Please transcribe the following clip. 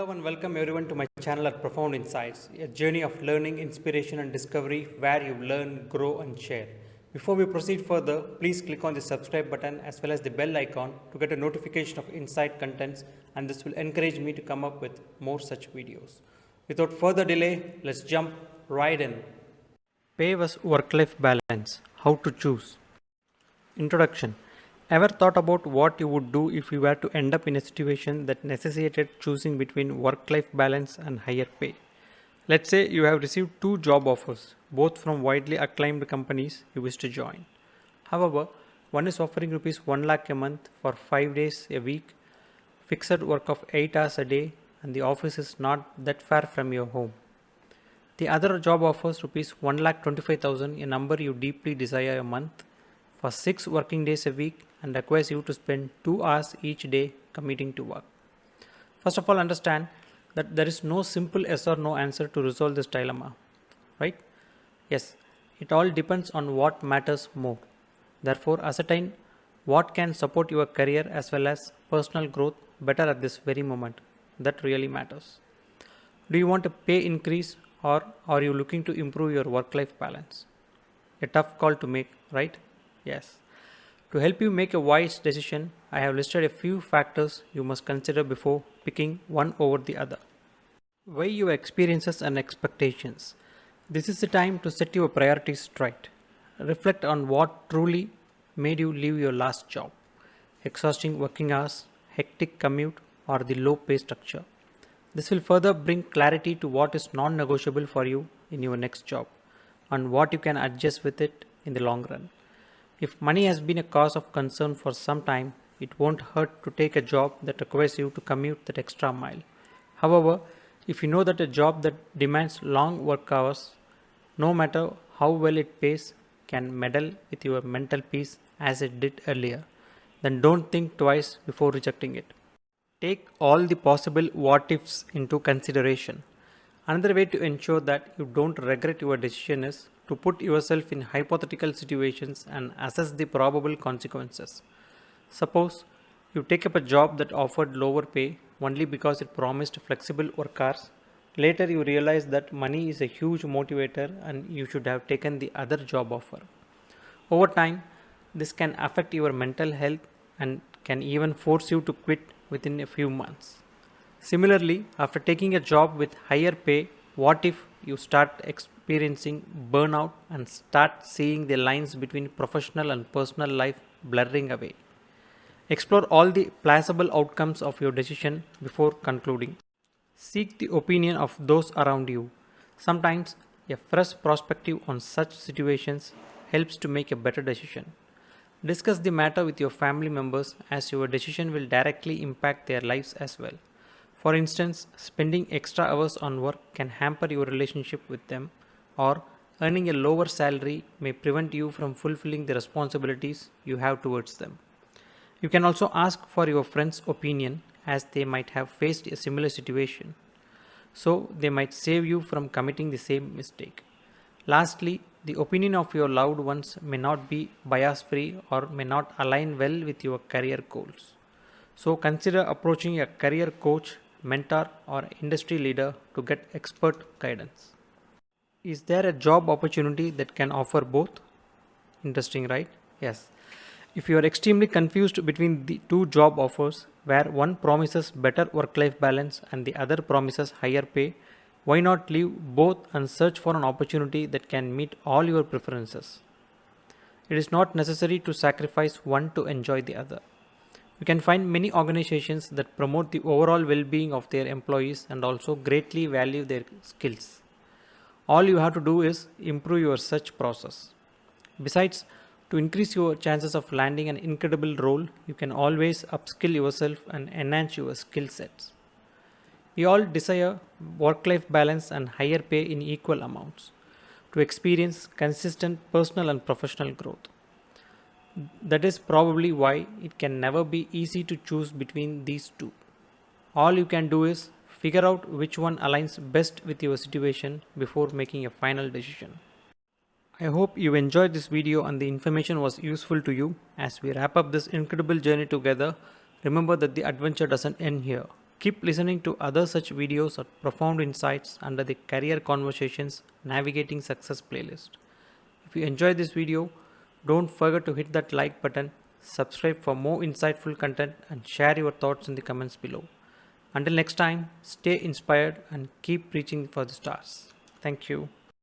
Hello and welcome everyone to my channel at Profound Insights, a journey of learning, inspiration and discovery where you learn, grow and share. Before we proceed further, please click on the subscribe button as well as the bell icon to get a notification of insight contents, and this will encourage me to come up with more such videos. Without further delay, let's jump right in. Pay vs work-life balance, how to choose. Introduction. Ever thought about what you would do if you were to end up in a situation that necessitated choosing between work-life balance and higher pay? Let's say you have received two job offers, both from widely acclaimed companies you wish to join. However, one is offering rupees 1 lakh a month for 5 days a week, fixed work of 8 hours a day, and the office is not that far from your home. The other job offers rupees 1,25,000, a number you deeply desire a month, for 6 working days a week and requires you to spend 2 hours each day commuting to work. First of all, understand that there is no simple yes or no answer to resolve this dilemma, right? Yes, it all depends on what matters more. Therefore, ascertain what can support your career as well as personal growth better at this very moment. That really matters. Do you want a pay increase or are you looking to improve your work-life balance? A tough call to make, right? Yes. To help you make a wise decision, I have listed a few factors you must consider before picking one over the other. Weigh your experiences and expectations. This is the time to set your priorities straight. Reflect on what truly made you leave your last job. Exhausting working hours, hectic commute, or the low pay structure. This will further bring clarity to what is non-negotiable for you in your next job and what you can adjust with it in the long run. If money has been a cause of concern for some time, it won't hurt to take a job that requires you to commute that extra mile. However, if you know that a job that demands long work hours, no matter how well it pays, can meddle with your mental peace as it did earlier, then don't think twice before rejecting it. Take all the possible what ifs into consideration. Another way to ensure that you don't regret your decision is to put yourself in hypothetical situations and assess the probable consequences. Suppose you take up a job that offered lower pay only because it promised flexible work hours. Later, you realize that money is a huge motivator and you should have taken the other job offer. Over time, this can affect your mental health and can even force you to quit within a few months. Similarly, after taking a job with higher pay, what if you start experiencing burnout and start seeing the lines between professional and personal life blurring away? Explore all the plausible outcomes of your decision before concluding. Seek the opinion of those around you. Sometimes a fresh perspective on such situations helps to make a better decision. Discuss the matter with your family members as your decision will directly impact their lives as well. For instance, spending extra hours on work can hamper your relationship with them, or earning a lower salary may prevent you from fulfilling the responsibilities you have towards them. You can also ask for your friend's opinion as they might have faced a similar situation, so they might save you from committing the same mistake. Lastly, the opinion of your loved ones may not be bias free or may not align well with your career goals. So consider approaching a career coach, mentor, or industry leader to get expert guidance. Is there a job opportunity that can offer both? Interesting, right? Yes. If you are extremely confused between the two job offers, where one promises better work life balance and the other promises higher pay, why not leave both and search for an opportunity that can meet all your preferences? It is not necessary to sacrifice one to enjoy the other. You can find many organizations that promote the overall well being of their employees and also greatly value their skills. All you have to do is improve your search process. Besides, to increase your chances of landing an incredible role, you can always upskill yourself and enhance your skill sets. We all desire work life balance and higher pay in equal amounts to experience consistent personal and professional growth. That is probably why it can never be easy to choose between these two. All you can do is figure out which one aligns best with your situation before making a final decision. I hope you enjoyed this video and the information was useful to you. As we wrap up this incredible journey together, remember that the adventure doesn't end here. Keep listening to other such videos or profound insights under the Career Conversations Navigating Success playlist. If you enjoyed this video, don't forget to hit that like button, subscribe for more insightful content, and share your thoughts in the comments below. Until next time, stay inspired and keep reaching for the stars. Thank you.